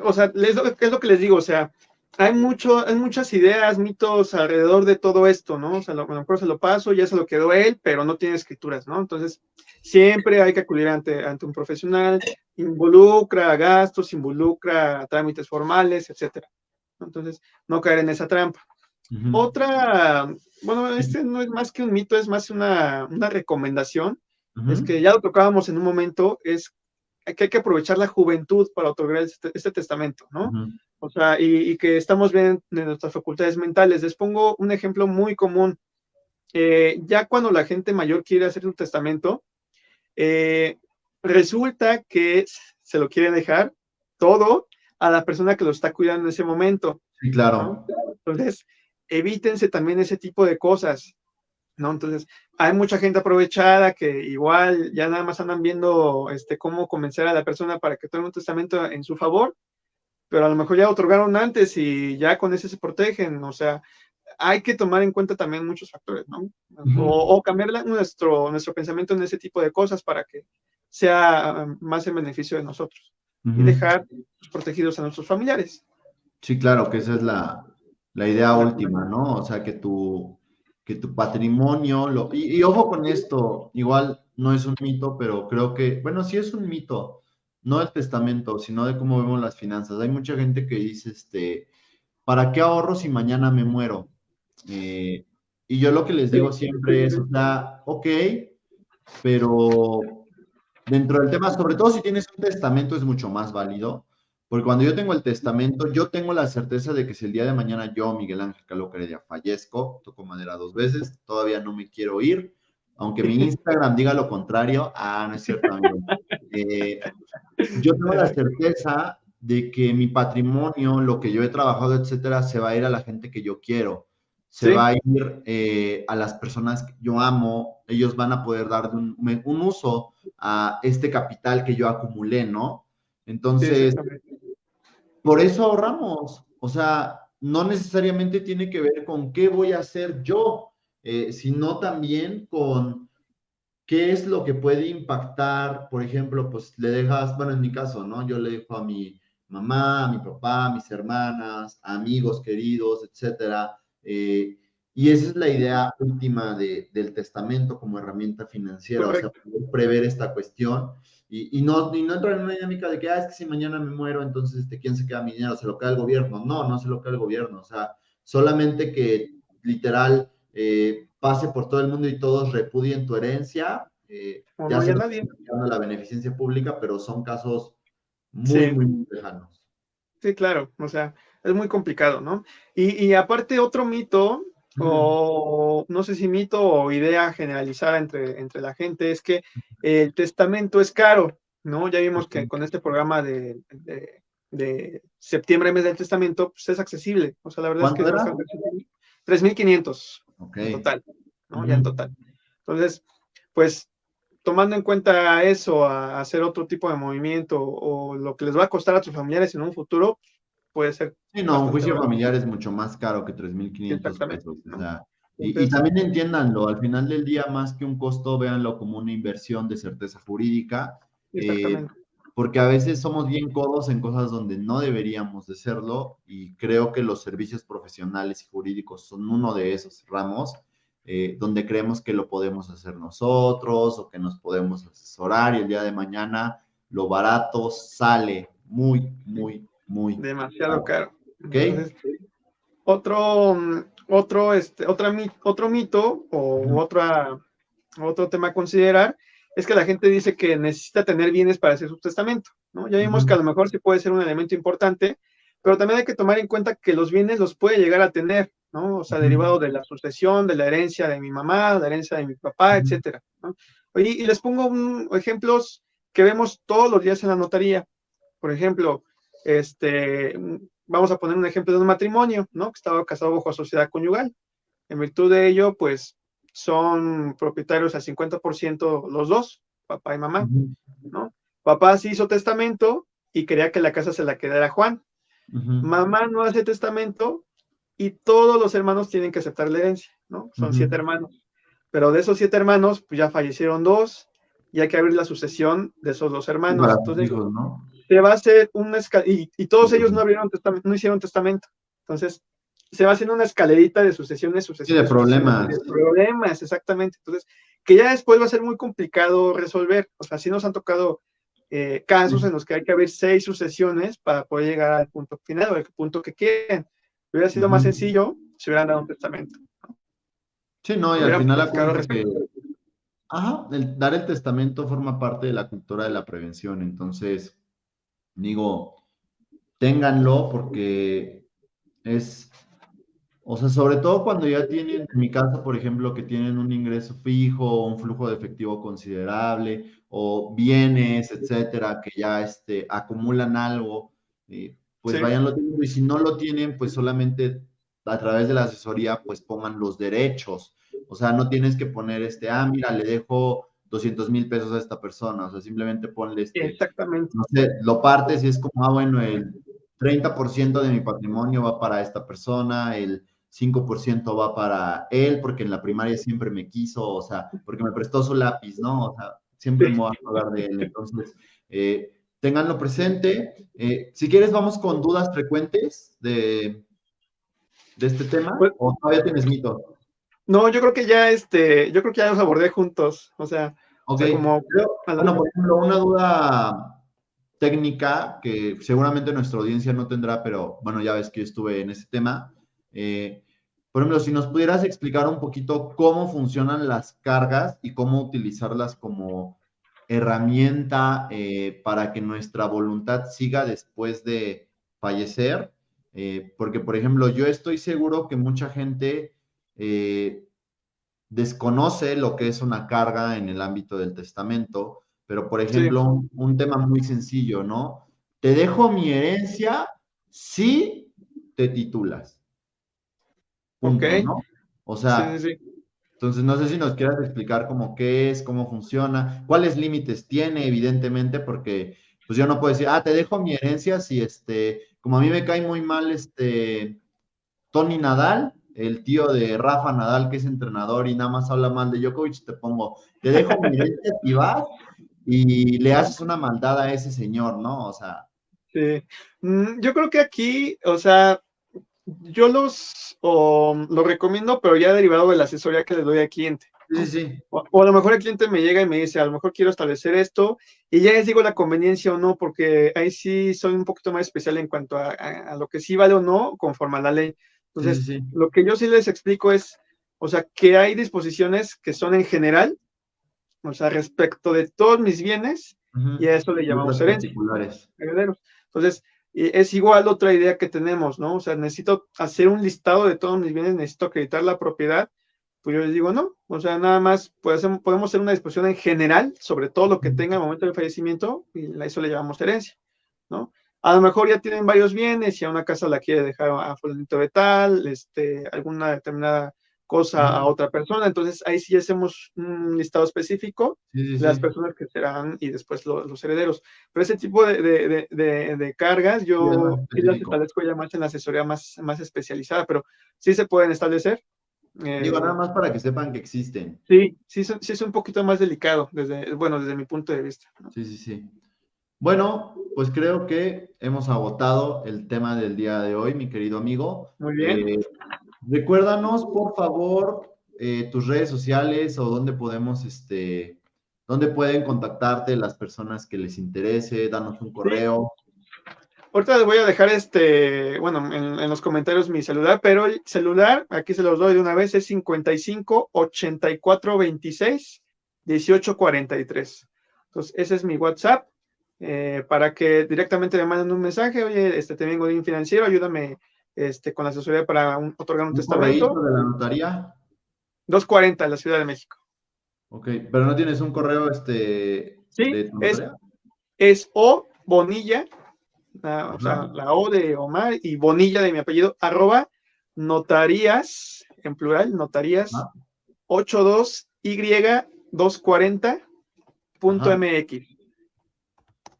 o sea, es lo que les digo, o sea, hay muchas ideas, mitos alrededor de todo esto, ¿no? O sea, a lo mejor se lo paso, ya se lo quedó él, pero no tiene escrituras, ¿no? Entonces, siempre hay que acudir ante un profesional, involucra gastos, involucra trámites formales, etcétera. Entonces, no caer en esa trampa. Ujú. Otra, bueno, este no es más que un mito, es más una recomendación, es Ujú. que ya lo tocábamos en un momento, es que hay que aprovechar la juventud para otorgar este testamento, ¿no? Ujú. O sea, y que estamos bien de nuestras facultades mentales. Les pongo un ejemplo muy común. Ya cuando la gente mayor quiere hacer un testamento, eh, resulta que se lo quiere dejar todo a la persona que lo está cuidando en ese momento, Sí, ¿no? claro. Entonces, evítense también ese tipo de cosas, ¿no? Entonces, hay mucha gente aprovechada que igual ya nada más andan viendo cómo convencer a la persona para que tome un testamento en su favor, pero a lo mejor ya otorgaron antes y ya con ese se protegen, o sea, hay que tomar en cuenta también muchos factores, ¿no? Ujú. O cambiar nuestro pensamiento en ese tipo de cosas para que sea más en beneficio de nosotros y Ujú. dejar protegidos a nuestros familiares. Sí, claro, que esa es la idea última, Exactamente. ¿no? O sea, que tu patrimonio, y ojo con esto, igual no es un mito, pero creo que, bueno, sí es un mito, no del testamento, sino de cómo vemos las finanzas. Hay mucha gente que dice, ¿para qué ahorro si mañana me muero? Eh, y yo lo que les digo siempre es, o sea, ok, pero dentro del tema, sobre todo si tienes un testamento, es mucho más válido, porque cuando yo tengo el testamento, yo tengo la certeza de que si el día de mañana yo, Miguel Ángel Caló Heredia, fallezco, toco madera 2 veces, todavía no me quiero ir, aunque mi Instagram diga lo contrario, no es cierto, amigo. Eh, yo tengo la certeza de que mi patrimonio, lo que yo he trabajado, etcétera, se va a ir a la gente que yo quiero, se Sí, va a ir a las personas que yo amo, ellos van a poder dar un uso a este capital que yo acumulé, ¿no? sí, Entonces, exactamente. por eso ahorramos, o sea, no necesariamente tiene que ver con qué voy a hacer yo, sino también con ¿qué es lo que puede impactar? Por ejemplo, pues le dejas, bueno, en mi caso, ¿no? Yo le dejo a mi mamá, a mi papá, a mis hermanas, a amigos queridos, etcétera. Y esa es la idea última del testamento como herramienta financiera, o sea, Correcto. poder prever esta cuestión y no entrar en una dinámica de que, es que si mañana me muero, entonces, ¿quién se queda mi dinero? ¿Se lo queda el gobierno? No, no se lo queda el gobierno, o sea, solamente que literal pase por todo el mundo y todos repudien tu herencia, O no ya se haya lo nadie. están aplicando a la beneficencia pública, pero son casos muy, Sí, muy lejanos. sí, claro. O sea, es muy complicado, ¿no? Y aparte, otro mito, Ujú. o no sé si mito o idea generalizada entre la gente, es que el testamento es caro, ¿no? Ya vimos que con este programa de septiembre, mes del testamento, pues es accesible. O sea, la verdad es que ¿Cuánto es era? bastante accesible. 3,500 Ok. en total, ¿no? Ya en Ujú. total. Entonces, pues tomando en cuenta eso, a hacer otro tipo de movimiento o lo que les va a costar a tus familiares en un futuro, puede ser Sí, no, un bastante juicio barato. familiar es mucho más caro que 3.500 Exactamente, pesos. O ¿no? sea, y Entonces, también entiéndanlo, al final del día, más que un costo, véanlo como una inversión de certeza jurídica, exactamente. porque a veces somos bien codos en cosas donde no deberíamos de serlo, y creo que los servicios profesionales y jurídicos son uno de esos ramos, donde creemos que lo podemos hacer nosotros o que nos podemos asesorar, y el día de mañana lo barato sale muy, muy, muy Demasiado caro. caro. ¿Ok? Entonces, otro mito o Ujú. otro tema a considerar es que la gente dice que necesita tener bienes para hacer su testamento, ¿no? Ya vimos que a Ujú. lo mejor sí puede ser un elemento importante, pero también hay que tomar en cuenta que los bienes los puede llegar a tener, ¿no? O sea, Ujú. derivado de la sucesión, de la herencia de mi mamá, de la herencia de mi papá, Ujú. etcétera, ¿no? Y les pongo ejemplos que vemos todos los días en la notaría. Por ejemplo, vamos a poner un ejemplo de un matrimonio, ¿no? Que estaba casado bajo sociedad conyugal. En virtud de ello, pues son propietarios al 50% los dos, papá y mamá, Ujú. ¿no? Papá sí hizo testamento y quería que la casa se la quedara Juan. Ujú. Mamá no hace testamento y todos los hermanos tienen que aceptar la herencia. ¿no? Son 7 hermanos. Pero de esos 7 hermanos, pues ya fallecieron 2 y hay que abrir la sucesión de esos 2 Y hermanos. para sus Entonces, hijos, ¿no? se va a hacer y todos ellos Híjole. no hicieron testamento. Entonces, se va haciendo una escalerita de Sí, de sucesiones y problemas. de problemas, exactamente. Entonces, que ya después va a ser muy complicado resolver. O sea, sí nos han tocado casos en los que hay que abrir 6 sucesiones para poder llegar al punto final o al punto que quieren. Hubiera sido más sencillo si hubieran dado un testamento. Sí, no, y al Hubieran final platicado acuérdate que, respecto. ajá, dar el testamento forma parte de la cultura de la prevención. Entonces, digo, ténganlo porque es, o sea, sobre todo cuando ya tienen, en mi caso, por ejemplo, que tienen un ingreso fijo, un flujo de efectivo considerable, o bienes, etcétera, que ya acumulan algo, pues Sí, vayanlo teniendo. Y si no lo tienen, pues solamente a través de la asesoría, pues pongan los derechos. O sea, no tienes que poner mira, le dejo 200,000 pesos a esta persona. O sea, simplemente ponle exactamente. no sé, lo partes y es como, bueno, el 30% de mi patrimonio va para esta persona, el 5% va para él, porque en la primaria siempre me quiso, o sea, porque me prestó su lápiz, ¿no? O sea, siempre me Sí. voy a acordar de él. Entonces, ténganlo presente. Si quieres, vamos con dudas frecuentes de este tema, Pues, o todavía tienes mito. no, yo creo que ya los abordé juntos. O Ok, sea, como bueno, por ejemplo, una duda técnica que seguramente nuestra audiencia no tendrá, pero bueno, ya ves que yo estuve en ese tema. Eh, por ejemplo, si nos pudieras explicar un poquito cómo funcionan las cargas y cómo utilizarlas como herramienta para que nuestra voluntad siga después de fallecer. Porque, por ejemplo, yo estoy seguro que mucha gente desconoce lo que es una carga en el ámbito del testamento, pero por sí, ejemplo, un tema muy sencillo, ¿no? Te dejo mi herencia si te titulas, ok, punto, ¿no? O sí, sea, sí, sí. entonces no sé si nos quieras explicar cómo qué es, cómo funciona, cuáles límites tiene, evidentemente, porque pues yo no puedo decir, te dejo mi herencia si como a mí me cae muy mal Tony Nadal, el tío de Rafa Nadal, que es entrenador y nada más habla mal de Djokovic, te pongo, te dejo mi herencia y vas y le haces una maldad a ese señor, ¿no? O sea, Sí. Yo creo que aquí, o sea, yo lo recomiendo, pero ya derivado de la asesoría que le doy al cliente, sí, ¿no? sí, sí, O a lo mejor el cliente me llega y me dice, a lo mejor quiero establecer esto, y ya les digo la conveniencia o no, porque ahí sí soy un poquito más especial en cuanto a lo que sí vale o no conforme a la ley. sí, sí, Entonces, sí. lo que yo sí les explico es, o sea, que hay disposiciones que son en general, o sea, respecto de todos mis bienes, y Ujú. a eso le Y llamamos otras herencia, particulares. herederos. Entonces, es igual otra idea que tenemos, ¿no? O sea, necesito hacer un listado de todos mis bienes, necesito acreditar la propiedad, pues yo les digo, no, o sea, nada más podemos hacer una disposición en general sobre todo lo que tenga al momento del fallecimiento, y a eso le llamamos herencia, ¿no? A lo mejor ya tienen varios bienes y a una casa la quiere dejar a fulanito de tal, alguna determinada cosa a Ujú. otra persona, entonces ahí sí hacemos un listado específico Sí, sí, de las sí. personas que serán y después los herederos. Pero ese tipo de cargas Sí, es más yo sí las específico. establezco ya más en la asesoría más especializada, pero sí se pueden establecer. Digo, nada Eh, más para que sepan que existen. sí es un poquito más delicado, desde mi punto de vista, ¿no? Sí, sí, sí. Bueno, pues creo que hemos agotado el tema del día de hoy, mi querido amigo. Muy bien. Recuérdanos, por favor, tus redes sociales o dónde pueden contactarte las personas que les interese, danos un Sí, correo. ahorita les voy a dejar bueno, en los comentarios mi celular, pero el celular, aquí se los doy de una vez, es 55 84 26 18 43. Entonces, ese es mi WhatsApp, para que directamente me manden un mensaje, oye, te vengo de un financiero, ayúdame con la asesoría para otorgar un Un correíto testamento. de la notaría. 240 en la Ciudad de México. Ok, pero no tienes un correo Sí, de tu notaría. es O Bonilla, o sea, Ajá, la O de Omar y Bonilla de mi apellido, @ notarías, en plural, notarías ajá, ajá.82y240.mx.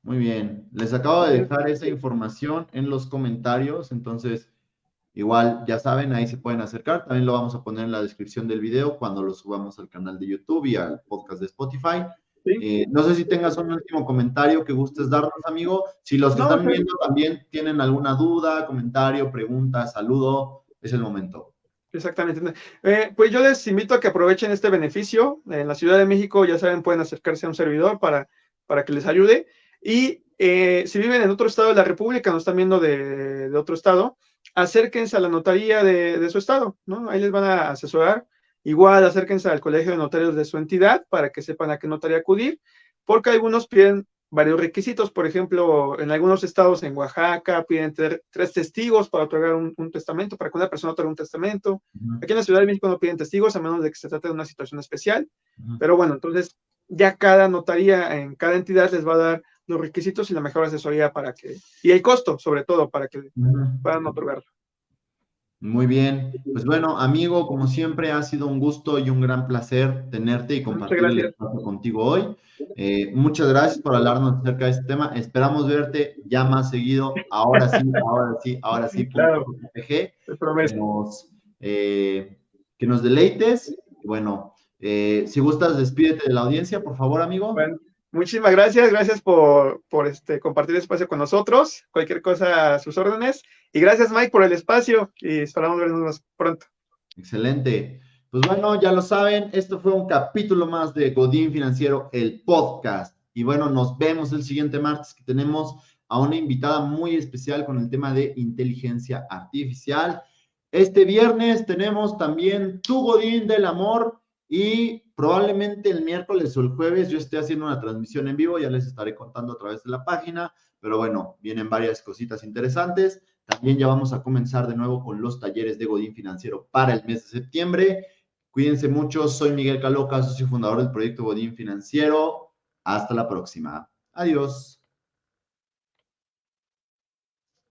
Muy bien. Les acabo de dejar esa información en los comentarios, entonces Igual, ya saben, ahí se pueden acercar. También lo vamos a poner en la descripción del video cuando lo subamos al canal de YouTube y al podcast de Spotify. Sí. No sé si tengas un último comentario que gustes darnos, amigo. Si los que No, están viendo también tienen alguna duda, comentario, pregunta, saludo, es el momento. exactamente. Pues yo les invito a que aprovechen este beneficio. En la Ciudad de México, ya saben, pueden acercarse a un servidor para que les ayude. Y si viven en otro estado de la República, nos están viendo de otro estado, acérquense a la notaría de su estado, ¿no? Ahí les van a asesorar. Igual, acérquense al colegio de notarios de su entidad para que sepan a qué notaría acudir, porque algunos piden varios requisitos. Por ejemplo, en algunos estados, en Oaxaca, piden 3 testigos para otorgar un testamento, para que una persona otorgue un testamento. Aquí en la Ciudad de México no piden testigos, a menos de que se trate de una situación especial. Pero bueno, entonces ya cada notaría en cada entidad les va a dar los requisitos y la mejor asesoría y el costo, sobre todo, para que puedan otorgarlo. Muy bien. Pues bueno, amigo, como siempre, ha sido un gusto y un gran placer tenerte y Muchas compartir el gracias. espacio contigo hoy. Muchas gracias por hablarnos acerca de este tema. Esperamos verte ya más seguido. Ahora sí, ahora sí, ahora sí, Claro, .pg, te prometo. que nos deleites. Bueno, si gustas, despídete de la audiencia, por favor, amigo. Bueno, muchísimas gracias por compartir el espacio con nosotros. Cualquier cosa a sus órdenes. Y gracias, Mike, por el espacio y esperamos vernos pronto. Excelente. Pues bueno, ya lo saben, esto fue un capítulo más de Godín Financiero, el podcast. Y bueno, nos vemos el siguiente martes, que tenemos a una invitada muy especial con el tema de inteligencia artificial. Este viernes tenemos también Tu Godín del Amor y probablemente el miércoles o el jueves yo esté haciendo una transmisión en vivo, ya les estaré contando a través de la página, pero bueno, vienen varias cositas interesantes. También ya vamos a comenzar de nuevo con los talleres de Godín Financiero para el mes de septiembre. Cuídense mucho, soy Miguel Caloca, socio fundador del proyecto Godín Financiero. Hasta la próxima. Adiós.